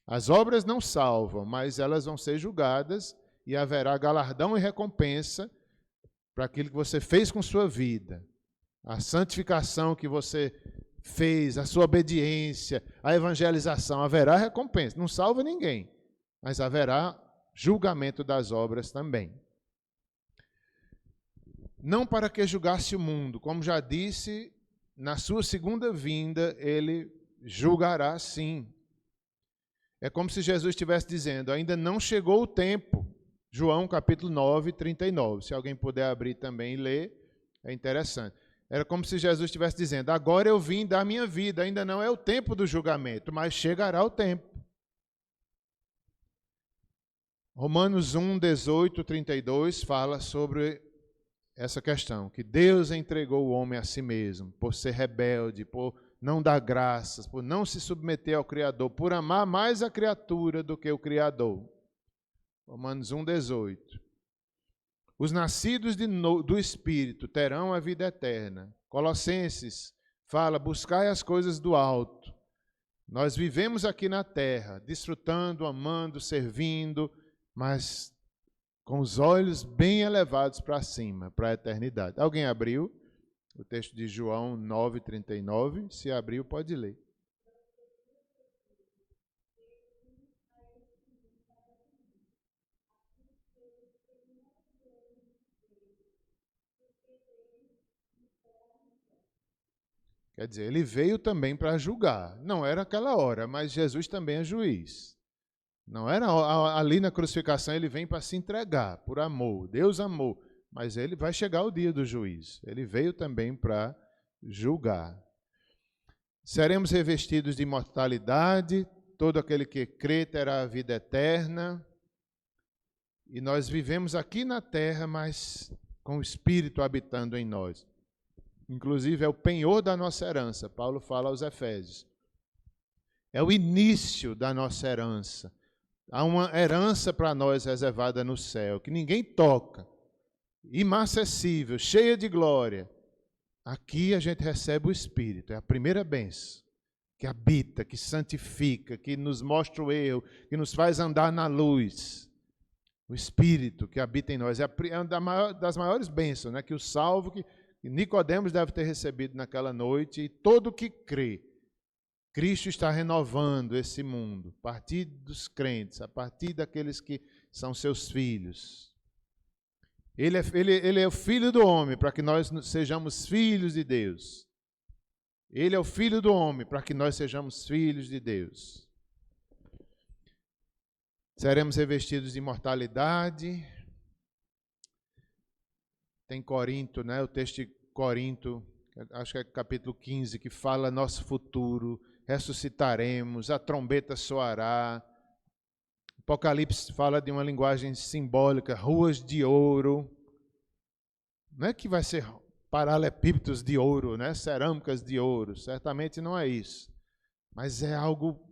As obras não salvam, mas elas vão ser julgadas e haverá galardão e recompensa para aquilo que você fez com sua vida. A santificação que você fez, a sua obediência, a evangelização, haverá recompensa. Não salva ninguém, mas haverá julgamento das obras também. Não para que julgasse o mundo, como já disse, na sua segunda vinda ele julgará sim. É como se Jesus estivesse dizendo, ainda não chegou o tempo. João capítulo 9, 39. Se alguém puder abrir também e ler, é interessante. Era como se Jesus estivesse dizendo, agora eu vim dar minha vida, ainda não é o tempo do julgamento, mas chegará o tempo. Romanos 1, 18, 32 fala sobre essa questão, que Deus entregou o homem a si mesmo, por ser rebelde, por não dar graças, por não se submeter ao Criador, por amar mais a criatura do que o Criador. Romanos 1, 18. Os nascidos do Espírito terão a vida eterna. Colossenses fala, buscai as coisas do alto. Nós vivemos aqui na terra, desfrutando, amando, servindo, mas com os olhos bem elevados para cima, para a eternidade. Alguém abriu o texto de João 9, 39? Se abriu, pode ler. Quer dizer, ele veio também para julgar. Não era aquela hora, mas Jesus também é juiz. Não era ali na crucificação, ele vem para se entregar, por amor. Deus amou, mas ele vai chegar o dia do juízo. Ele veio também para julgar. Seremos revestidos de imortalidade, todo aquele que crê terá a vida eterna. E nós vivemos aqui na terra, mas com o Espírito habitando em nós. Inclusive é o penhor da nossa herança, Paulo fala aos Efésios. É o início da nossa herança. Há uma herança para nós reservada no céu, que ninguém toca, inacessível, cheia de glória. Aqui a gente recebe o Espírito, é a primeira bênção, que habita, que santifica, que nos mostra o erro, que nos faz andar na luz. O Espírito que habita em nós é uma das maiores bênçãos, né? Que o salvo, que Nicodemos deve ter recebido naquela noite, e todo que crê, Cristo está renovando esse mundo, a partir dos crentes, a partir daqueles que são seus filhos. Ele é o Filho do homem, para que nós sejamos filhos de Deus. Ele é o Filho do homem, para que nós sejamos filhos de Deus. Seremos revestidos de imortalidade. tem Corinto, né? O texto de Corinto, acho que é capítulo 15, que fala nosso futuro, ressuscitaremos, a trombeta soará. Apocalipse fala de uma linguagem simbólica, ruas de ouro. Não é que vai ser paralelepípedos de ouro, né? Cerâmicas de ouro, certamente não é isso. Mas é algo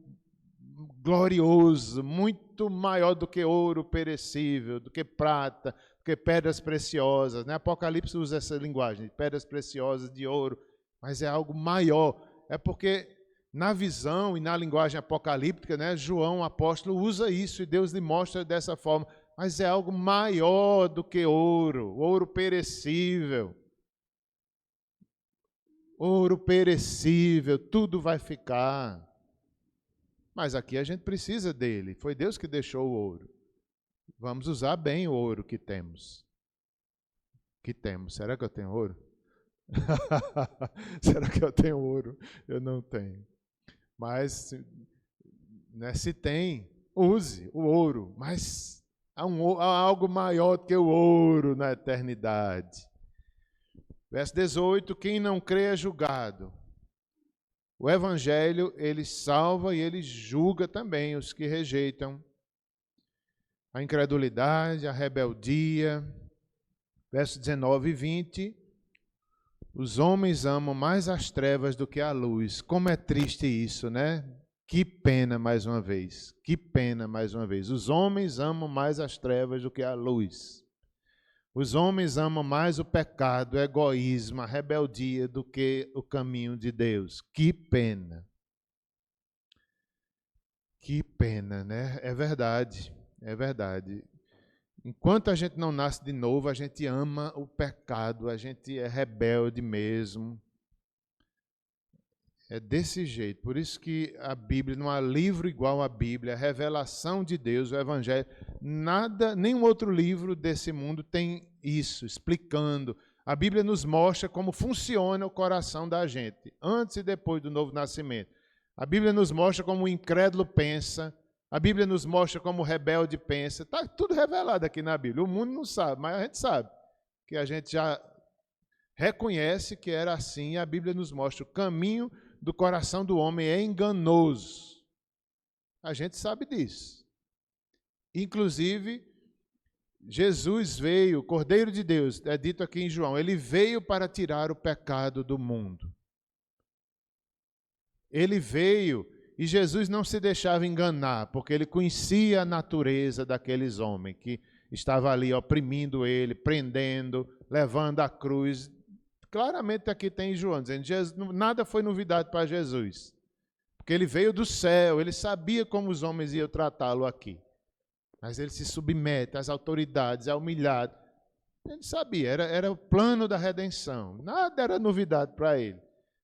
glorioso, muito maior do que ouro perecível, do que prata, do que pedras preciosas, né? Apocalipse usa essa linguagem, de pedras preciosas, de ouro, mas é algo maior. É porque na visão e na linguagem apocalíptica, né, João, apóstolo, usa isso e Deus lhe mostra dessa forma, mas é algo maior do que ouro, ouro perecível. Ouro perecível, tudo vai ficar. Mas aqui a gente precisa dele. Foi Deus que deixou o ouro. Vamos usar bem o ouro que temos. Será que eu tenho ouro? Será que eu tenho ouro? Eu não tenho. Mas, né, se tem, use o ouro. Mas há algo maior do que o ouro na eternidade. Verso 18, quem não crê é julgado. O Evangelho, ele salva e ele julga também os que rejeitam a incredulidade, a rebeldia. Verso 19 e 20, os homens amam mais as trevas do que a luz. Como é triste isso, né? Que pena mais uma vez, que pena mais uma vez. Os homens amam mais as trevas do que a luz. Os homens amam mais o pecado, o egoísmo, a rebeldia do que o caminho de Deus. Que pena. Que pena, né? É verdade, é verdade. Enquanto a gente não nasce de novo, a gente ama o pecado, a gente é rebelde mesmo. É desse jeito. Por isso que a Bíblia, não há livro igual à Bíblia, a revelação de Deus, o Evangelho, nada, nenhum outro livro desse mundo tem isso, explicando. A Bíblia nos mostra como funciona o coração da gente, antes e depois do novo nascimento. A Bíblia nos mostra como o incrédulo pensa, a Bíblia nos mostra como o rebelde pensa. Está tudo revelado aqui na Bíblia. O mundo não sabe, mas a gente sabe, que a gente já reconhece que era assim, e a Bíblia nos mostra o caminho do coração do homem é enganoso. A gente sabe disso. Inclusive, Jesus veio, o Cordeiro de Deus, é dito aqui em João, ele veio para tirar o pecado do mundo. Ele veio e Jesus não se deixava enganar, porque ele conhecia a natureza daqueles homens que estavam ali oprimindo ele, prendendo, levando a cruz. Claramente aqui tem João, dizendo que nada foi novidade para Jesus, porque ele veio do céu, ele sabia como os homens iam tratá-lo aqui, mas ele se submete às autoridades, é humilhado, ele sabia, era o plano da redenção, nada era novidade para ele,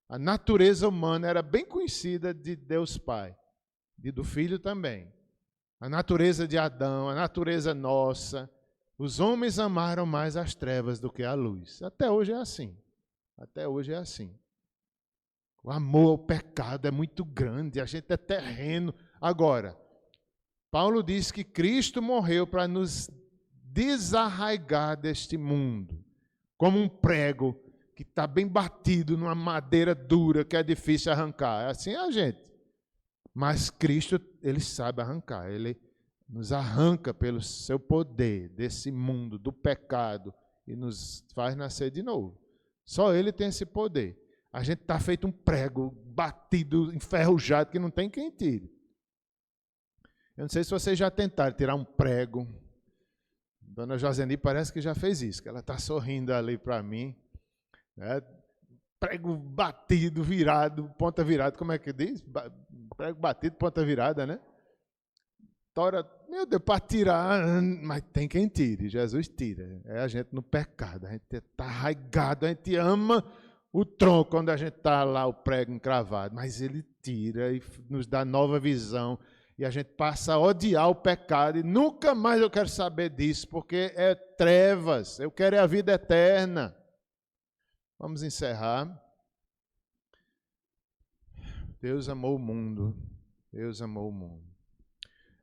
a natureza humana era bem conhecida de Deus Pai, e do Filho também, a natureza de Adão, a natureza nossa, os homens amaram mais as trevas do que a luz, até hoje é assim. Até hoje é assim. O amor ao pecado é muito grande, a gente é terreno. Agora, Paulo diz que Cristo morreu para nos desarraigar deste mundo, como um prego que está bem batido numa madeira dura que é difícil arrancar. É assim a gente. Mas Cristo, ele sabe arrancar, ele nos arranca pelo seu poder desse mundo, do pecado, e nos faz nascer de novo. Só ele tem esse poder. A gente está feito um prego batido, enferrujado, que não tem quem tire. Eu não sei se vocês já tentaram tirar um prego. Dona Joseni parece que já fez isso, que ela está sorrindo ali para mim. Né? Prego batido, virado, ponta virada, como é que diz? Prego batido, ponta virada, né? Tora, meu Deus, para tirar, mas tem quem tire, Jesus tira. É a gente no pecado, a gente está arraigado, a gente ama o tronco quando a gente está lá, o prego encravado, mas ele tira e nos dá nova visão, e a gente passa a odiar o pecado, e nunca mais eu quero saber disso, porque é trevas, eu quero a vida eterna. Vamos encerrar. Deus amou o mundo, Deus amou o mundo.